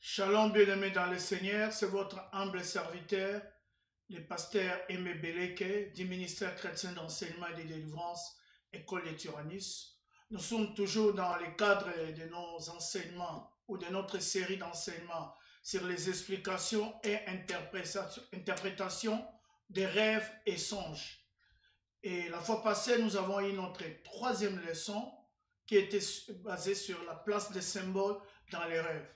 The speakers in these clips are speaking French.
Shalom bien-aimés dans le Seigneur, c'est votre humble serviteur, le pasteur Aimé Beleke, du ministère chrétien d'enseignement et de délivrance, École de Tyrannis. Nous sommes toujours dans le cadre de nos enseignements ou de notre série d'enseignements sur les explications et interprétations des rêves et songes. Et la fois passée, nous avons eu notre troisième leçon qui était basée sur la place des symboles dans les rêves,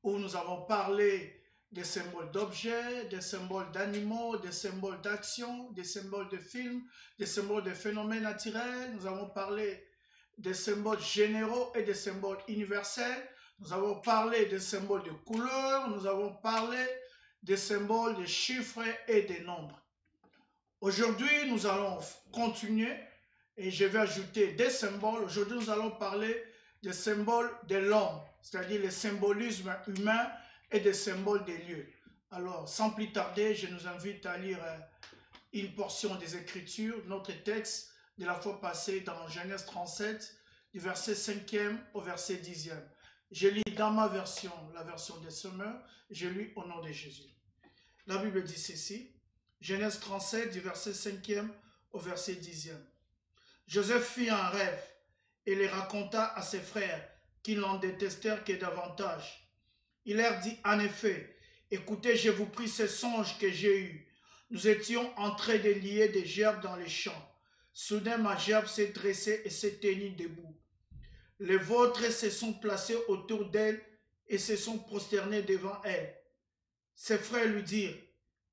où nous avons parlé des symboles d'objets, des symboles d'animaux, des symboles d'action, des symboles de films, des symboles de phénomènes naturels. Nous avons parlé des symboles généraux et des symboles universels. Nous avons parlé des symboles de couleurs. Nous avons parlé des symboles de chiffres et des nombres. Aujourd'hui, nous allons continuer et je vais ajouter des symboles. Aujourd'hui, nous allons parler des symboles de l'homme, c'est-à-dire les symbolismes humains et des symboles des lieux. Alors, sans plus tarder, je nous invite à lire une portion des Écritures, notre texte de la fois passée dans Genèse 37, du verset 5e au verset 10e. Je lis dans ma version, la version des semeurs, je lis au nom de Jésus. La Bible dit ceci, Genèse 37, du verset 5e au verset 10e. Joseph fit un rêve et les raconta à ses frères, qui l'en détestèrent que davantage. Il leur dit en effet, écoutez, je vous prie ces songes que j'ai eus. Nous étions en train de lier des gerbes dans les champs. Soudain ma gerbe s'est dressée et s'est tenue debout. Les vôtres se sont placés autour d'elle et se sont prosternés devant elle. Ses frères lui dirent,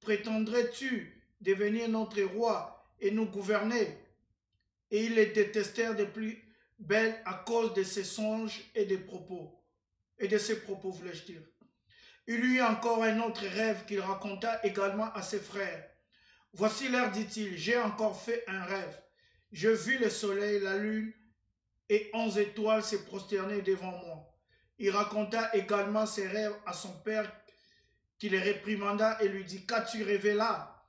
prétendrais-tu devenir notre roi et nous gouverner? Et ils les détestèrent de plus belle à cause de ses songes et des propos. Et de ses propos, voulais-je dire. Il y eut encore un autre rêve qu'il raconta également à ses frères. Voici leur dit-il, j'ai encore fait un rêve. Je vis le soleil, la lune et 11 étoiles se prosterner devant moi. Il raconta également ses rêves à son père qui les réprimanda et lui dit, qu'as-tu rêvé là?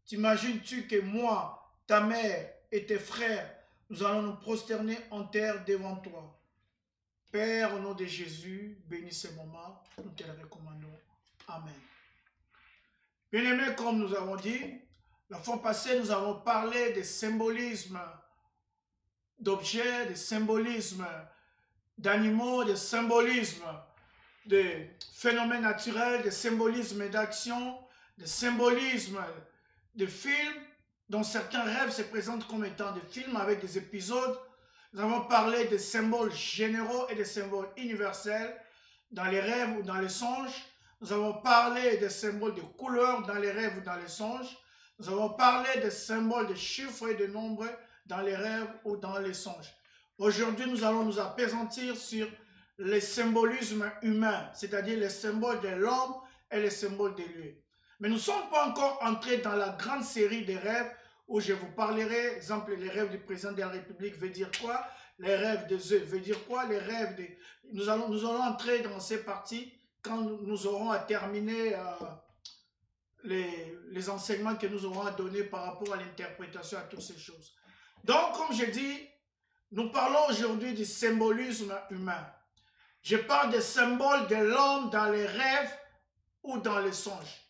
T'imagines-tu que moi, ta mère et tes frères, nous allons nous prosterner en terre devant toi? Père, au nom de Jésus, bénis ce moment, nous te le recommandons. Amen. Bien-aimés, comme nous avons dit, la fois passée, nous avons parlé des symbolismes d'objets, des symbolismes d'animaux, des symbolismes de phénomènes naturels, des symbolismes d'action, des symbolismes de films, dont certains rêves se présentent comme étant des films avec des épisodes. Nous avons parlé des symboles généraux et des symboles universels dans les rêves ou dans les songes. Nous avons parlé des symboles de couleurs dans les rêves ou dans les songes. Nous avons parlé des symboles de chiffres et de nombres dans les rêves ou dans les songes. Aujourd'hui, nous allons nous appesantir sur les symbolismes humains, c'est-à-dire les symboles de l'homme et les symboles des lieux. Mais nous ne sommes pas encore entrés dans la grande série des rêves où je vous parlerai, exemple, les rêves du président de la République veut dire quoi, les rêves des œufs veut dire quoi, les rêves des... Nous allons entrer dans ces parties quand nous aurons à terminer les enseignements que nous aurons à donner par rapport à l'interprétation à toutes ces choses. Donc, comme je dis, nous parlons aujourd'hui du symbolisme humain. Je parle des symboles de l'homme dans les rêves ou dans les songes.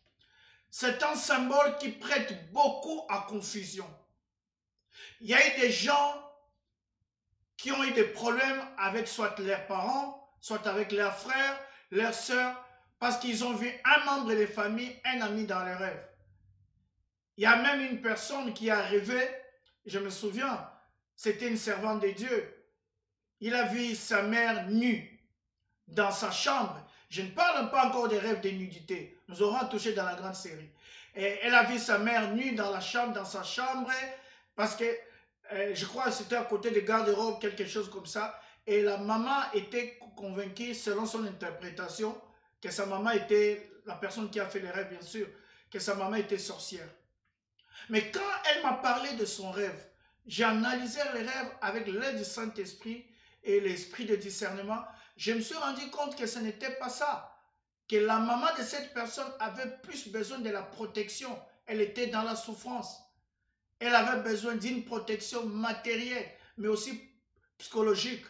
C'est un symbole qui prête beaucoup à confusion. Il y a eu des gens qui ont eu des problèmes avec soit leurs parents, soit avec leurs frères, leurs sœurs, parce qu'ils ont vu un membre de famille, un ami dans les rêves. Il y a même une personne qui a rêvé, je me souviens, c'était une servante de Dieu. Il a vu sa mère nue dans sa chambre. Je ne parle pas encore des rêves de nudité. Nous aurons touché dans la grande série. Et elle a vu sa mère nue dans la chambre, dans sa chambre, parce que je crois que c'était à côté des garde-robes, quelque chose comme ça. Et la maman était convaincue, selon son interprétation, que sa maman était, la personne qui a fait les rêves, bien sûr, que sa maman était sorcière. Mais quand elle m'a parlé de son rêve, j'ai analysé les rêves avec l'aide du Saint-Esprit et l'esprit de discernement. Je me suis rendu compte que ce n'était pas ça. Que la maman de cette personne avait plus besoin de la protection. Elle était dans la souffrance. Elle avait besoin d'une protection matérielle, mais aussi psychologique.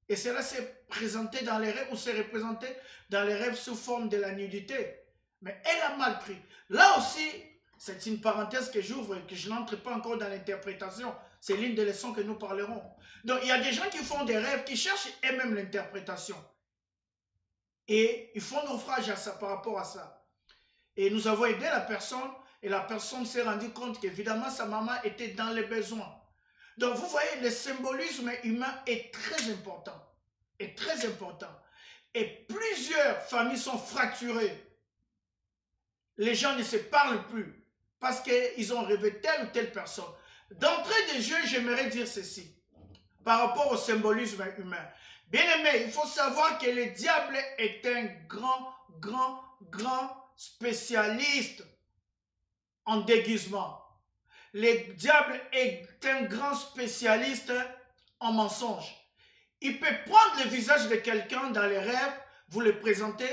Et cela s'est présenté dans les rêves ou s'est représenté dans les rêves sous forme de la nudité. Mais elle a mal pris. Là aussi, c'est une parenthèse que j'ouvre et que je n'entre pas encore dans l'interprétation. C'est l'une des leçons que nous parlerons. Donc, il y a des gens qui font des rêves, qui cherchent eux-mêmes l'interprétation. Et ils font naufrage à ça, par rapport à ça. Et nous avons aidé la personne, et la personne s'est rendue compte qu'évidemment, sa maman était dans les besoins. Donc, vous voyez, le symbolisme humain est très important. Est très important. Et plusieurs familles sont fracturées. Les gens ne se parlent plus parce qu'ils ont rêvé telle ou telle personne. D'entrée de jeu, j'aimerais dire ceci par rapport au symbolisme humain. Bien aimé, il faut savoir que le diable est un grand spécialiste en déguisement. Le diable est un grand spécialiste en mensonge. Il peut prendre le visage de quelqu'un dans les rêves, vous le présenter,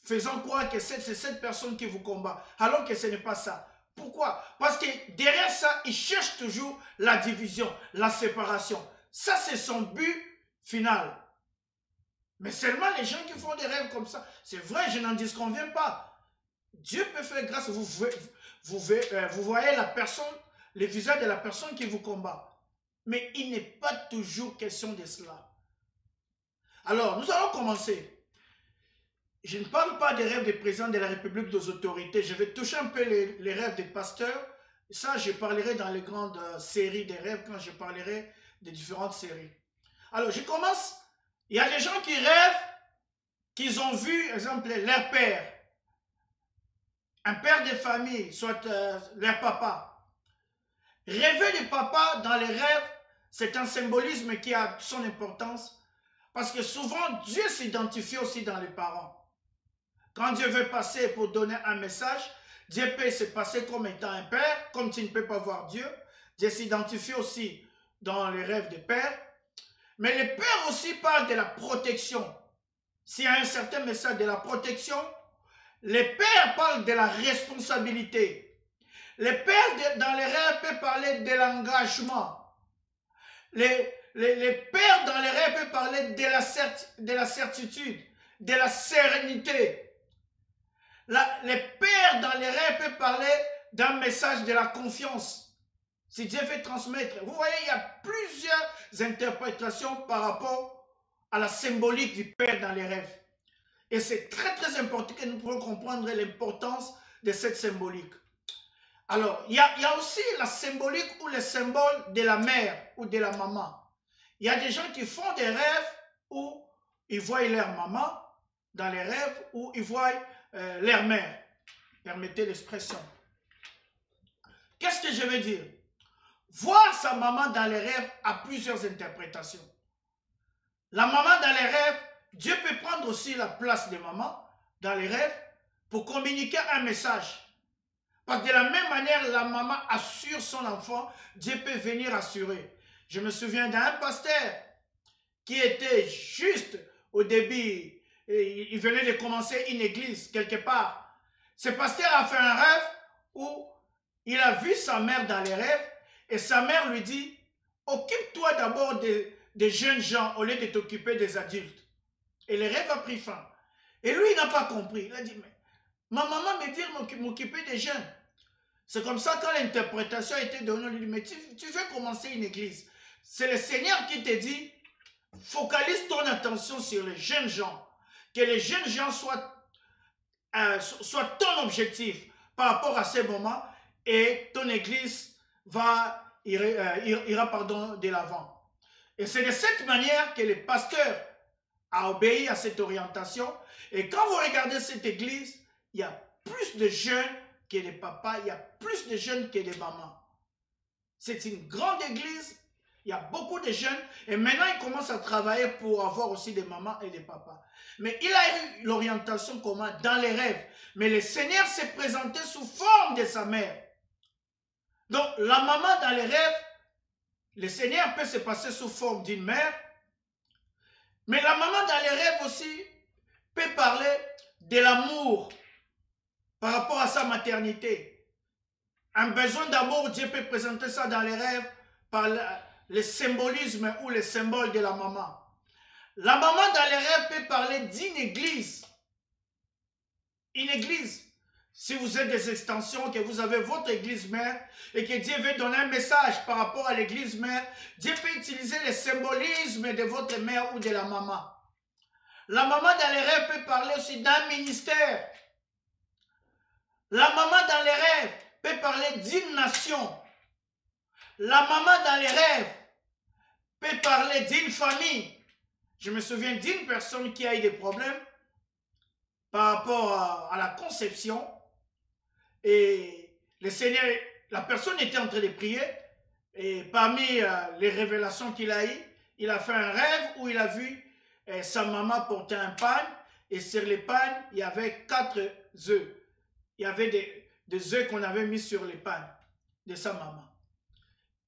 faisant croire que c'est cette personne qui vous combat, alors que ce n'est pas ça. Pourquoi? Parce que derrière ça, il cherche toujours la division, la séparation. Ça, c'est son but final. Mais seulement les gens qui font des rêves comme ça, c'est vrai, je n'en disconviens pas. Dieu peut faire grâce, vous voyez la personne, le visage de la personne qui vous combat. Mais il n'est pas toujours question de cela. Alors, nous allons commencer. Je ne parle pas des rêves des présidents de la République, des autorités. Je vais toucher un peu les rêves des pasteurs. Ça, je parlerai dans les grandes séries des rêves, quand je parlerai des différentes séries. Alors, je commence. Il y a des gens qui rêvent qu'ils ont vu, par exemple, leur père. Un père de famille, soit leur papa. Rêver du papa dans les rêves, c'est un symbolisme qui a son importance. Parce que souvent, Dieu s'identifie aussi dans les parents. Quand Dieu veut passer pour donner un message, Dieu peut se passer comme étant un père, comme tu ne peux pas voir Dieu. Dieu s'identifie aussi dans les rêves des pères. Mais les pères aussi parlent de la protection. S'il y a un certain message de la protection, les pères parlent de la responsabilité. Les pères dans les rêves peuvent parler de l'engagement. Les pères dans les rêves peuvent parler de la certitude, de la sérénité. Les pères dans les rêves peuvent parler d'un message de la confiance. Si Dieu veut transmettre. Vous voyez, il y a plusieurs interprétations par rapport à la symbolique du père dans les rêves. Et c'est très important que nous pouvons comprendre l'importance de cette symbolique. Alors, il y a aussi la symbolique ou le symbole de la mère ou de la maman. Il y a des gens qui font des rêves où ils voient leur maman dans les rêves, où ils voient leur mère. Permettez l'expression. Qu'est-ce que je veux dire? Voir sa maman dans les rêves a plusieurs interprétations. La maman dans les rêves, Dieu peut prendre aussi la place de maman dans les rêves pour communiquer un message. Parce que de la même manière, la maman assure son enfant, Dieu peut venir assurer. Je me souviens d'un pasteur qui était juste au début, il venait de commencer une église quelque part. Ce pasteur a fait un rêve où il a vu sa mère dans les rêves et sa mère lui dit, occupe-toi d'abord des jeunes gens au lieu de t'occuper des adultes. Et le rêve a pris fin. Et lui, il n'a pas compris. Il a dit, mais ma maman me dit m'occuper des jeunes. C'est comme ça quand l'interprétation a été donnée, on lui dit, mais tu veux commencer une église. C'est le Seigneur qui te dit, focalise ton attention sur les jeunes gens. Que les jeunes gens soient ton objectif par rapport à ces moments et ton église ira de l'avant. Et c'est de cette manière que le pasteur a obéi à cette orientation. Et quand vous regardez cette église, il y a plus de jeunes que des papas, il y a plus de jeunes que des mamans. C'est une grande église, il y a beaucoup de jeunes et maintenant il commence à travailler pour avoir aussi des mamans et des papas. Mais il a eu l'orientation comment? Dans les rêves. Mais le Seigneur s'est présenté sous forme de sa mère. Donc la maman dans les rêves, le Seigneur peut se passer sous forme d'une mère. Mais la maman dans les rêves aussi peut parler de l'amour par rapport à sa maternité. Un besoin d'amour, Dieu peut présenter ça dans les rêves par le symbolisme ou le symbole de la maman. La maman dans les rêves peut parler d'une église. Une église. Si vous êtes des extensions, que vous avez votre église mère et que Dieu veut donner un message par rapport à l'église mère, Dieu peut utiliser le symbolisme de votre mère ou de la maman. La maman dans les rêves peut parler aussi d'un ministère. La maman dans les rêves peut parler d'une nation. La maman dans les rêves peut parler d'une famille. Je me souviens d'une personne qui a eu des problèmes par rapport à la conception. Et le Seigneur, la personne était en train de prier. Et parmi les révélations qu'il a eues, il a fait un rêve où il a vu sa maman porter un pain. Et sur les pains, il y avait 4 œufs. Il y avait des œufs qu'on avait mis sur les pains de sa maman.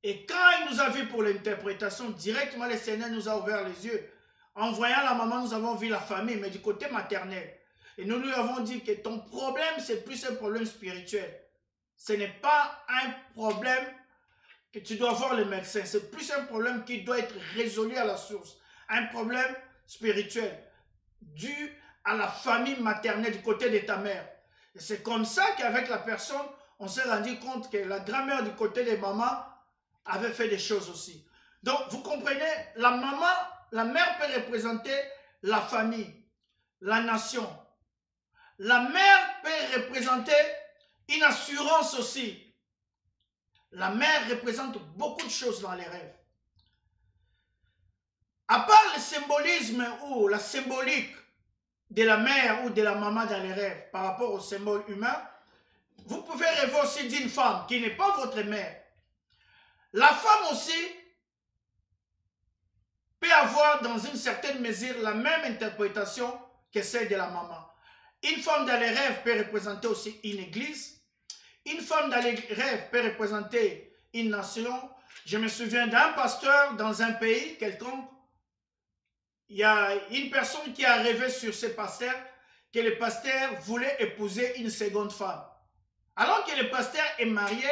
Et quand il nous a vus pour l'interprétation, directement le Seigneur nous a ouvert les yeux. En voyant la maman, nous avons vu la famille, mais du côté maternel. Et nous lui avons dit que ton problème, c'est plus un problème spirituel. Ce n'est pas un problème que tu dois voir le médecin. C'est plus un problème qui doit être résolu à la source. Un problème spirituel dû à la famille maternelle du côté de ta mère. Et c'est comme ça qu'avec la personne, on s'est rendu compte que la grand-mère du côté des mamans avait fait des choses aussi. Donc, vous comprenez, la maman, la mère peut représenter la famille, la nation. La mère peut représenter une assurance aussi. La mère représente beaucoup de choses dans les rêves. À part le symbolisme ou la symbolique de la mère ou de la maman dans les rêves par rapport au symbole humain, vous pouvez rêver aussi d'une femme qui n'est pas votre mère. La femme aussi peut avoir dans une certaine mesure la même interprétation que celle de la maman. Une femme dans les rêves peut représenter aussi une église. Une femme dans les rêves peut représenter une nation. Je me souviens d'un pasteur dans un pays quelconque. Il y a une personne qui a rêvé sur ce pasteur que le pasteur voulait épouser une seconde femme. Alors que le pasteur est marié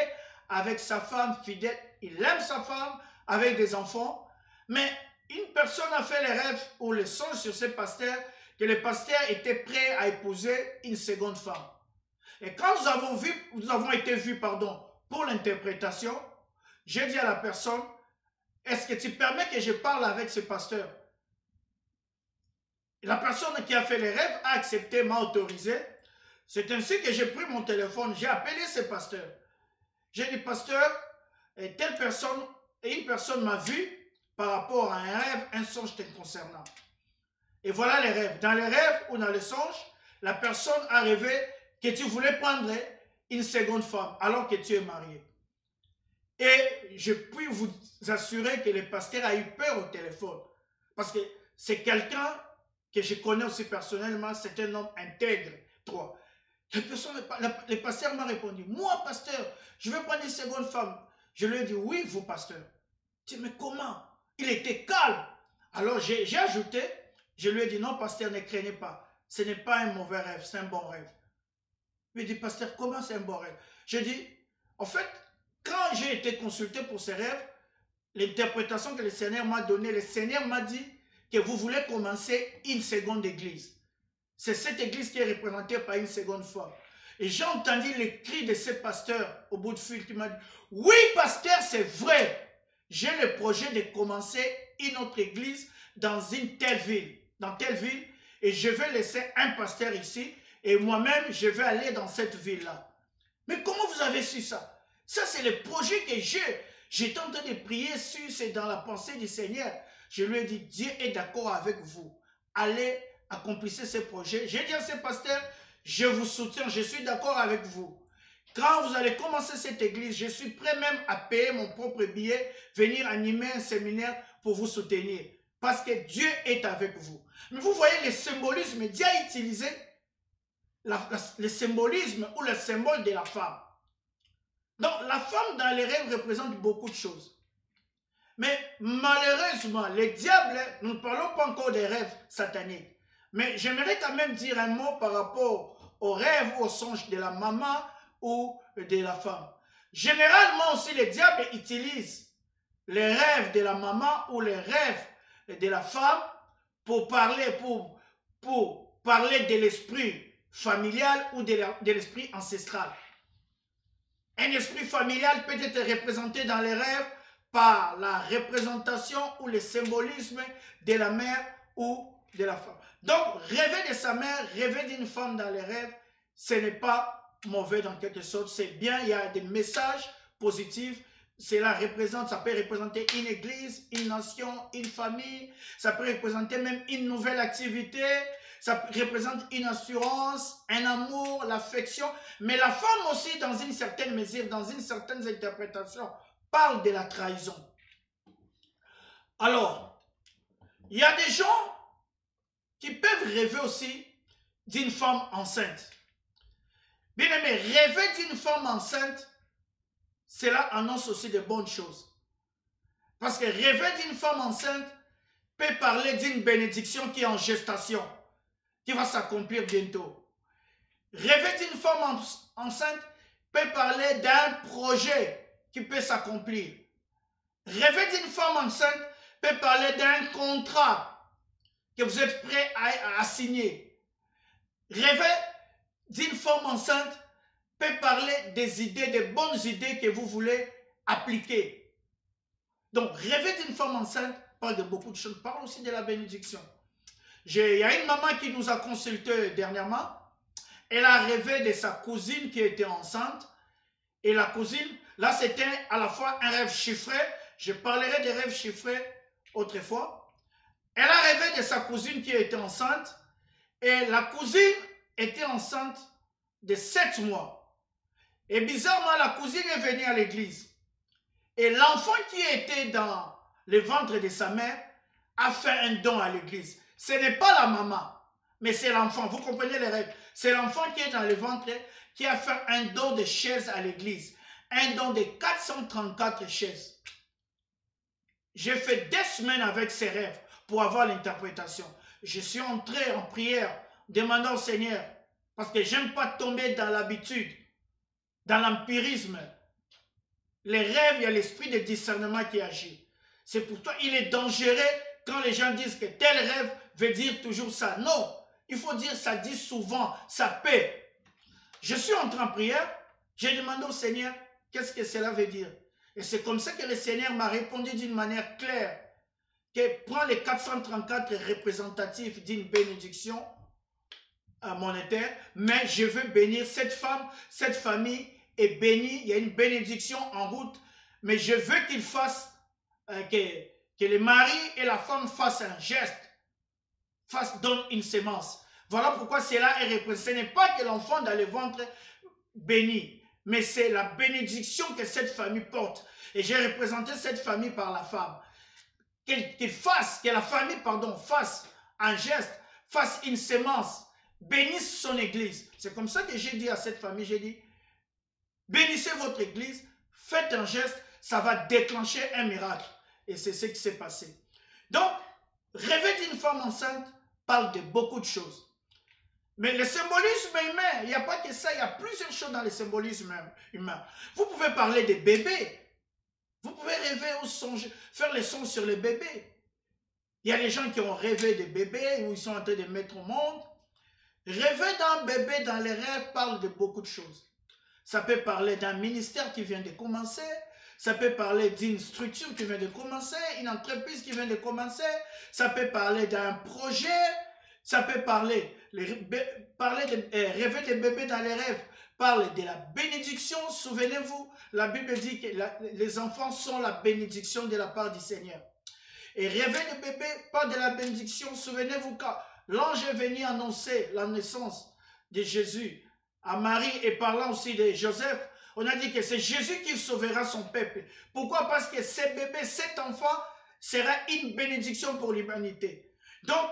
avec sa femme fidèle, il aime sa femme avec des enfants, mais une personne a fait les rêves ou le songe sur ce pasteur que le pasteur était prêt à épouser une seconde femme. Et quand nous avons été vus pour l'interprétation, j'ai dit à la personne, est-ce que tu permets que je parle avec ce pasteur? Et la personne qui a fait les rêves a accepté, m'a autorisé. C'est ainsi que j'ai pris mon téléphone, j'ai appelé ce pasteur. J'ai dit, pasteur, telle personne, et une personne m'a vu par rapport à un rêve, un songe te concernant. Et voilà les rêves. Dans les rêves ou dans les songes, la personne a rêvé que tu voulais prendre une seconde femme alors que tu es marié. Et je puis vous assurer que le pasteur a eu peur au téléphone. Parce que c'est quelqu'un que je connais aussi personnellement, c'est un homme intègre, toi. Le pasteur m'a répondu, moi pasteur, je veux prendre une seconde femme. Je lui ai dit, oui, vous pasteur. Je dis, mais comment? Il était calme. Alors j'ai ajouté, je lui ai dit, non pasteur, ne craignez pas. Ce n'est pas un mauvais rêve, c'est un bon rêve. Il me dit, pasteur, comment c'est un bon rêve? Je dis, en fait, quand j'ai été consulté pour ces rêves, l'interprétation que le Seigneur m'a donnée, le Seigneur m'a dit que vous voulez commencer une seconde église. C'est cette église qui est représentée par une seconde femme. Et j'ai entendu les cris de ce pasteur au bout de fil qui m'a dit, oui pasteur, c'est vrai. J'ai le projet de commencer une autre église dans une telle ville, et je vais laisser un pasteur ici, et moi-même, je vais aller dans cette ville-là. Mais comment vous avez su ça? Ça, c'est le projet que j'ai. J'étais en train de prier sur, c'est dans la pensée du Seigneur. Je lui ai dit, Dieu est d'accord avec vous. Allez, accomplissez ce projet. J'ai dit à ce pasteur, je vous soutiens, je suis d'accord avec vous. Quand vous allez commencer cette église, je suis prêt même à payer mon propre billet, venir animer un séminaire pour vous soutenir. Parce que Dieu est avec vous. Mais vous voyez le symbolisme, Dieu a utilisé le symbolisme ou le symbole de la femme. Donc la femme dans les rêves représente beaucoup de choses. Mais malheureusement, le diable, nous ne parlons pas encore des rêves sataniques. Mais j'aimerais quand même dire un mot par rapport aux rêves ou aux songes de la maman ou de la femme. Généralement aussi, le diable utilise les rêves de la maman ou les rêves de la femme pour parler de l'esprit familial ou de l'esprit ancestral. Un esprit familial peut être représenté dans les rêves par la représentation ou le symbolisme de la mère ou de la femme. Donc, rêver de sa mère, rêver d'une femme dans les rêves, ce n'est pas mauvais dans quelque sorte, c'est bien, il y a des messages positifs. Cela représente, ça peut représenter une église, une nation, une famille, ça peut représenter même une nouvelle activité, ça représente une assurance, un amour, l'affection, mais la femme aussi, dans une certaine mesure, dans une certaine interprétation, parle de la trahison. Alors, il y a des gens qui peuvent rêver aussi d'une femme enceinte. Bien aimé, rêver d'une femme enceinte, cela annonce aussi de bonnes choses. Parce que rêver d'une femme enceinte peut parler d'une bénédiction qui est en gestation, qui va s'accomplir bientôt. Rêver d'une femme enceinte peut parler d'un projet qui peut s'accomplir. Rêver d'une femme enceinte peut parler d'un contrat que vous êtes prêt à signer. Rêver d'une femme enceinte peut parler des idées, des bonnes idées que vous voulez appliquer. Donc, rêver d'une femme enceinte parle de beaucoup de choses, parle aussi de la bénédiction. Il y a une maman qui nous a consulté dernièrement. Elle a rêvé de sa cousine qui était enceinte. Et la cousine, là, c'était à la fois un rêve chiffré. Je parlerai des rêves chiffrés autrefois. Elle a rêvé de sa cousine qui était enceinte. Et la cousine était enceinte de 7 mois. Et bizarrement, la cousine est venue à l'église. Et l'enfant qui était dans le ventre de sa mère a fait un don à l'église. Ce n'est pas la maman, mais c'est l'enfant. Vous comprenez les règles? C'est l'enfant qui est dans le ventre qui a fait un don de chaises à l'église. Un don de 434 chaises. J'ai fait des semaines avec ces rêves pour avoir l'interprétation. Je suis entré en prière, demandant au Seigneur, parce que je n'aime pas tomber dans l'habitude, dans l'empirisme. Les rêves, il y a l'esprit de discernement qui agit. C'est pourquoi il est dangereux quand les gens disent que tel rêve veut dire toujours ça. Non, il faut dire ça dit souvent, ça peut. Je suis entré en prière, j'ai demandé au Seigneur, qu'est-ce que cela veut dire? Et c'est comme ça que le Seigneur m'a répondu d'une manière claire, que prend les 434 représentatifs d'une bénédiction monétaire, mais je veux bénir cette femme, cette famille est bénie, il y a une bénédiction en route, mais je veux qu'il fasse, que le mari et la femme fassent un geste, donnent une sémence. Voilà pourquoi cela est représenté. Ce n'est pas que l'enfant dans le ventre bénit, mais c'est la bénédiction que cette famille porte. Et j'ai représenté cette famille par la femme. Que la famille, fasse un geste, fasse une sémence, bénisse son église. C'est comme ça que j'ai dit à cette famille, j'ai dit, bénissez votre église, faites un geste, ça va déclencher un miracle. Et c'est ce qui s'est passé. Donc, rêver d'une femme enceinte parle de beaucoup de choses. Mais le symbolisme humain, il n'y a pas que ça, il y a plusieurs choses dans le symbolisme humain. Vous pouvez parler des bébés. Vous pouvez rêver ou songer, faire les sons sur les bébés. Il y a des gens qui ont rêvé des bébés où ils sont en train de mettre au monde. Rêver d'un bébé dans les rêves parle de beaucoup de choses. Ça peut parler d'un ministère qui vient de commencer. Ça peut parler d'une structure qui vient de commencer, une entreprise qui vient de commencer. Ça peut parler d'un projet. Ça peut parler rêver des bébés dans les rêves, parle de la bénédiction. Souvenez-vous, la Bible dit que les enfants sont la bénédiction de la part du Seigneur. Et rêver des bébés parle de la bénédiction. Souvenez-vous quand l'ange est venu annoncer la naissance de Jésus à Marie et parlant aussi de Joseph, on a dit que c'est Jésus qui sauvera son peuple. Pourquoi? Parce que ce bébé, cet enfant sera une bénédiction pour l'humanité. Donc,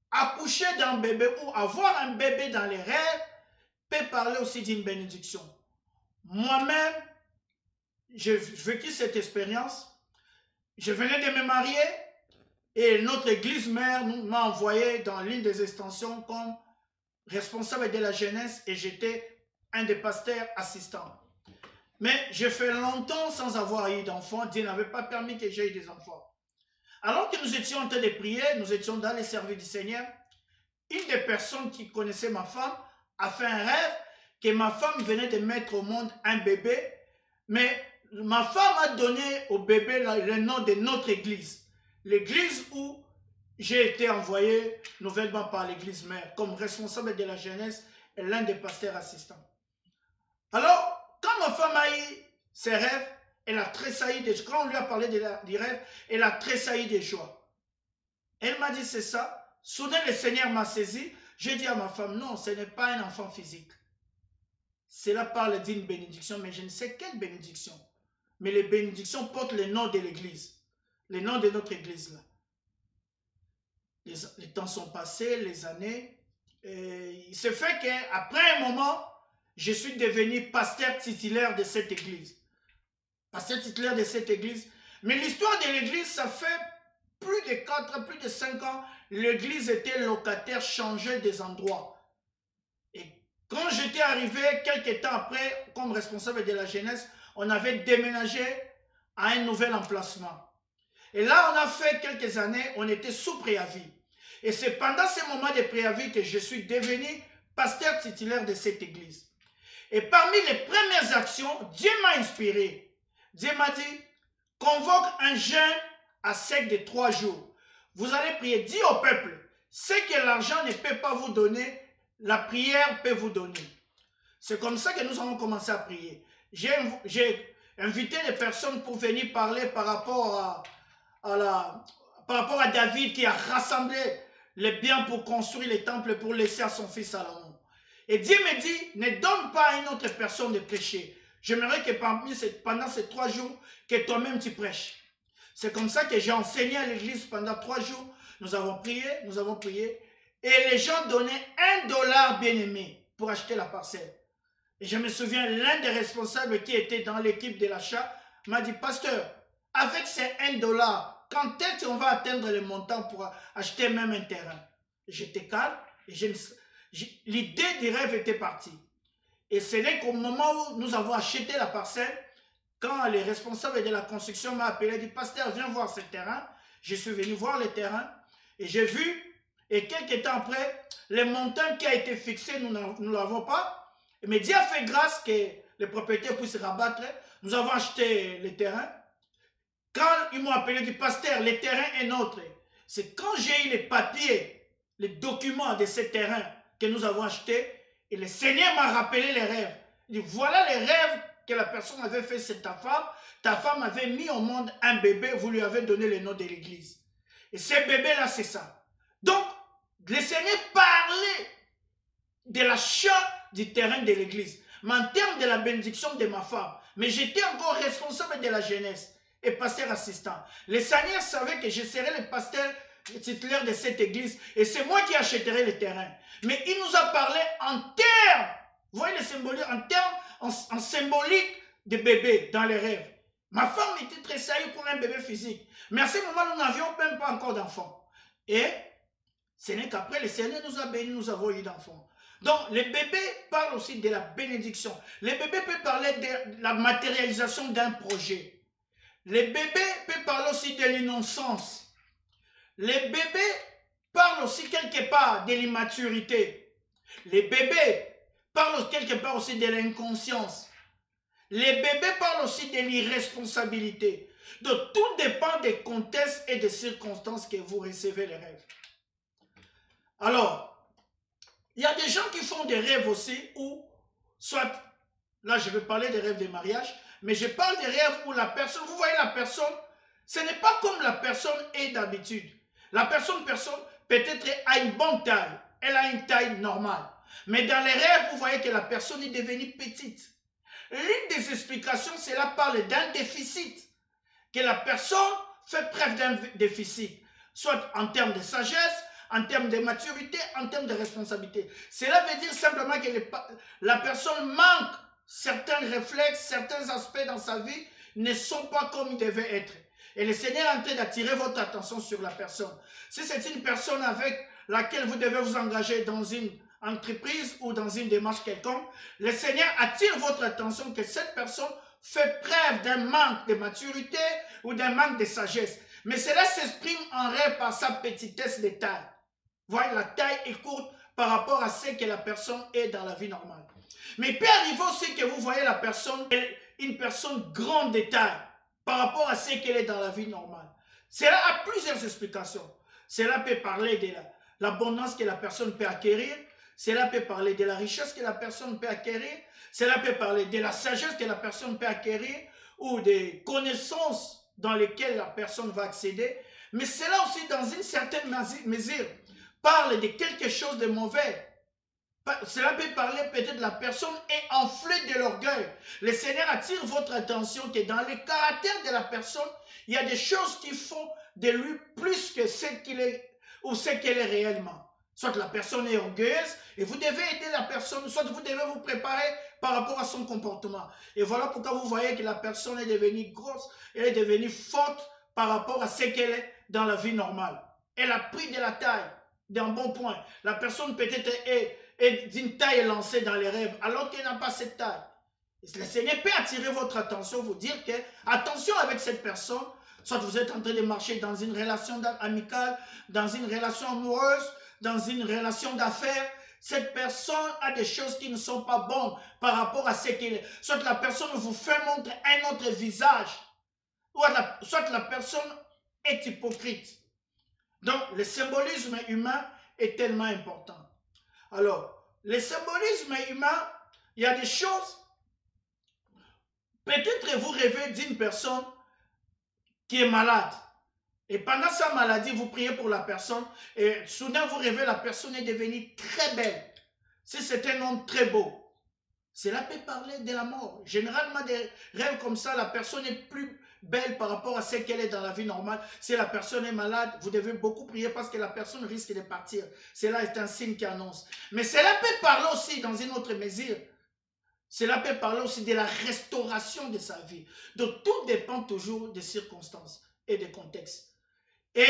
accoucher d'un bébé ou avoir un bébé dans les rêves peut parler aussi d'une bénédiction. Moi-même, j'ai vécu cette expérience. Je venais de me marier et notre église mère m'a envoyé dans l'une des extensions comme responsable de la jeunesse et j'étais un des pasteurs assistants. Mais j'ai fait longtemps sans avoir eu d'enfants. Dieu n'avait pas permis que j'aie des enfants. Alors que nous étions en train de prier, nous étions dans les services du Seigneur, une des personnes qui connaissait ma femme a fait un rêve que ma femme venait de mettre au monde un bébé, mais ma femme a donné au bébé le nom de notre église. L'église où j'ai été envoyé nouvellement par l'église mère comme responsable de la jeunesse et l'un des pasteurs assistants. Alors, quand ma femme a eu ses rêves, elle a tressailli de joie. Quand on lui a parlé du rêve, elle a tressailli de joie. Elle m'a dit c'est ça. Soudain, le Seigneur m'a saisi. J'ai dit à ma femme, non, ce n'est pas un enfant physique. Cela parle d'une bénédiction, mais je ne sais quelle bénédiction. Mais les bénédictions portent le nom de l'église. Le nom de notre église là. Les temps sont passés, les années. Et il se fait qu'après un moment, je suis devenu pasteur titulaire de cette église. Pasteur titulaire de cette église. Mais l'histoire de l'église, ça fait plus de 4, plus de 5 ans, l'église était locataire, changeait des endroits. Et quand j'étais arrivé, quelques temps après, comme responsable de la jeunesse, on avait déménagé à un nouvel emplacement. Et là, on a fait quelques années, on était sous préavis. Et c'est pendant ce moment de préavis que je suis devenu pasteur titulaire de cette église. Et parmi les premières actions, Dieu m'a inspiré. Dieu m'a dit, convoque un jeûne à sec de 3 jours. Vous allez prier, dis au peuple, ce que l'argent ne peut pas vous donner, la prière peut vous donner. C'est comme ça que nous avons commencé à prier. J'ai invité des personnes pour venir parler par rapport à David qui a rassemblé les biens pour construire les temples pour laisser à son fils Salomon. Et Dieu me dit, ne donne pas à une autre personne de prêcher. J'aimerais que pendant ces 3 jours, que toi-même tu prêches. C'est comme ça que j'ai enseigné à l'église pendant 3 jours. Nous avons prié. Et les gens donnaient $1 bien-aimé pour acheter la parcelle. Et je me souviens, l'un des responsables qui était dans l'équipe de l'achat m'a dit, pasteur, avec ces $1, quand est-ce qu'on va atteindre le montant pour acheter même un terrain? J'étais calme et l'idée du rêve était partie. Et c'est là qu'au moment où nous avons acheté la parcelle, quand les responsables de la construction m'ont appelé, il dit, pasteur, viens voir ce terrain. Je suis venu voir le terrain et j'ai vu, et quelques temps après, le montant qui a été fixé, nous ne l'avons pas. Mais Dieu a fait grâce que les propriétaires puissent rabattre. Nous avons acheté le terrain. Quand ils m'ont appelé du pasteur, le terrain est nôtre. C'est quand j'ai eu les papiers, les documents de ce terrain que nous avons acheté, et le Seigneur m'a rappelé les rêves. Il dit, voilà les rêves que la personne avait fait, c'est ta femme. Ta femme avait mis au monde un bébé, vous lui avez donné le nom de l'église. Et ce bébé-là, c'est ça. Donc, le Seigneur parlait de l'achat du terrain de l'église, mais en termes de la bénédiction de ma femme. Mais j'étais encore responsable de la jeunesse et pasteur assistant. Le Seigneur savait que je serais le pasteur titulaire de cette église et c'est moi qui achèterai le terrain. Mais il nous a parlé en termes, vous voyez le symbolique, en symbolique de bébé dans les rêves. Ma femme était très sérieuse pour un bébé physique. Mais à ce moment, nous n'avions même pas encore d'enfant. Et ce n'est qu'après, le Seigneur nous a bénis, nous avons eu d'enfants. Donc, les bébés parlent aussi de la bénédiction. Les bébés peuvent parler de la matérialisation d'un projet. Les bébés peuvent parler aussi de l'innocence. Les bébés parlent aussi quelque part de l'immaturité. Les bébés parlent quelque part aussi de l'inconscience. Les bébés parlent aussi de l'irresponsabilité. Donc, tout dépend des contextes et des circonstances que vous recevez les rêves. Alors, il y a des gens qui font des rêves aussi où, soit, là je vais parler des rêves de mariage, mais je parle des rêves où la personne, vous voyez la personne, ce n'est pas comme la personne est d'habitude. La personne peut-être a une bonne taille, elle a une taille normale. Mais dans les rêves, vous voyez que la personne est devenue petite. L'une des explications, cela parle d'un déficit, que la personne fait preuve d'un déficit, soit en termes de sagesse, en termes de maturité, en termes de responsabilité. Cela veut dire simplement que la personne manque certains réflexes, certains aspects dans sa vie ne sont pas comme ils devaient être. Et le Seigneur est en train d'attirer votre attention sur la personne. Si c'est une personne avec laquelle vous devez vous engager dans une entreprise ou dans une démarche quelconque, le Seigneur attire votre attention que cette personne fait preuve d'un manque de maturité ou d'un manque de sagesse. Mais cela s'exprime en rêve par sa petitesse de taille. Voyez, la taille est courte par rapport à ce que la personne est dans la vie normale. Mais il peut arriver aussi que vous voyez la personne, une personne grande de taille par rapport à ce qu'elle est dans la vie normale. Cela a plusieurs explications. Cela peut parler de l'abondance que la personne peut acquérir. Cela peut parler de la richesse que la personne peut acquérir. Cela peut parler de la sagesse que la personne peut acquérir ou des connaissances dans lesquelles la personne va accéder. Mais cela aussi, dans une certaine mesure, parle de quelque chose de mauvais. Cela peut parler peut-être de la personne est enflée de l'orgueil. Le Seigneur attire votre attention que dans le caractère de la personne, il y a des choses qui font de lui plus que ce qu'il est ou ce qu'elle est réellement. Soit la personne est orgueilleuse et vous devez aider la personne, soit vous devez vous préparer par rapport à son comportement. Et voilà pourquoi vous voyez que la personne est devenue grosse, elle est devenue forte par rapport à ce qu'elle est dans la vie normale. Elle a pris de la taille, d'un bon point. La personne peut-être est d'une taille lancée dans les rêves, alors qu'elle n'a pas cette taille. Le Seigneur peut attirer votre attention, vous dire que, attention avec cette personne, soit vous êtes en train de marcher dans une relation amicale, dans une relation amoureuse, dans une relation d'affaires, cette personne a des choses qui ne sont pas bonnes par rapport à ce qu'elle est. Soit la personne vous fait montrer un autre visage, soit la personne est hypocrite. Donc, le symbolisme humain est tellement important. Alors, le symbolisme humain, il y a des choses. Peut-être vous rêvez d'une personne qui est malade. Et pendant sa maladie, vous priez pour la personne. Et soudain, vous rêvez, la personne est devenue très belle. Si c'est un homme très beau, cela peut parler de la mort. Généralement, des rêves comme ça, la personne est plus belle par rapport à ce qu'elle est dans la vie normale. Si la personne est malade, vous devez beaucoup prier parce que la personne risque de partir. Cela est un signe qui annonce. Mais cela peut parler aussi, dans une autre mesure, cela peut parler aussi de la restauration de sa vie. Donc, tout dépend toujours des circonstances et des contextes. Et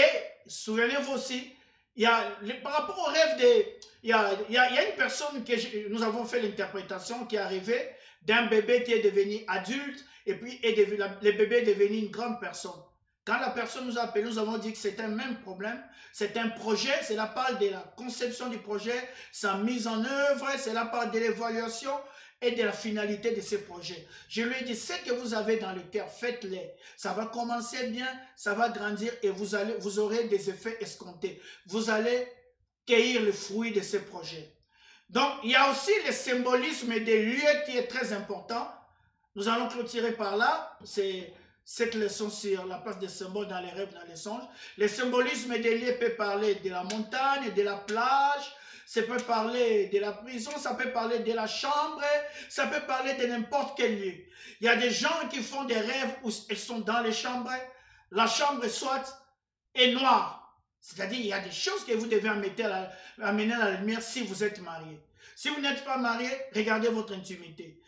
souvenez-vous aussi, par rapport au rêve, il y a une personne que nous avons fait l'interprétation qui est arrivée d'un bébé qui est devenu adulte et puis le bébé est devenu une grande personne. Quand la personne nous a appelé, nous avons dit que c'est un même problème, c'est un projet, cela parle de la conception du projet, sa mise en œuvre, cela parle de l'évaluation et de la finalité de ces projets. Je lui ai dit, ce que vous avez dans le cœur, faites-les. Ça va commencer bien, ça va grandir et vous aurez des effets escomptés. Vous allez cueillir le fruit de ces projets. Donc, il y a aussi le symbolisme des lieux qui est très important. Nous allons clôturer par là. C'est cette leçon sur la place des symboles dans les rêves, dans les songes. Le symbolisme des lieux peut parler de la montagne, de la plage, ça peut parler de la prison, ça peut parler de la chambre, ça peut parler de n'importe quel lieu. Il y a des gens qui font des rêves où ils sont dans les chambres. La chambre soit est noire. C'est-à-dire il y a des choses que vous devez amener à la lumière si vous êtes marié. Si vous n'êtes pas marié, regardez votre intimité.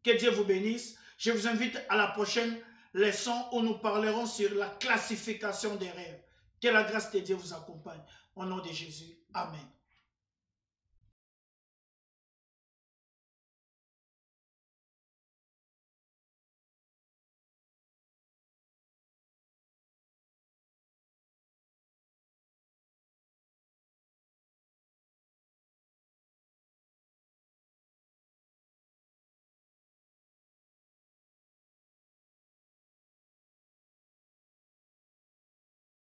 Que Dieu vous bénisse. Je vous invite à la prochaine leçon où nous parlerons sur la classification des rêves. Que la grâce de Dieu vous accompagne. Au nom de Jésus. Amen.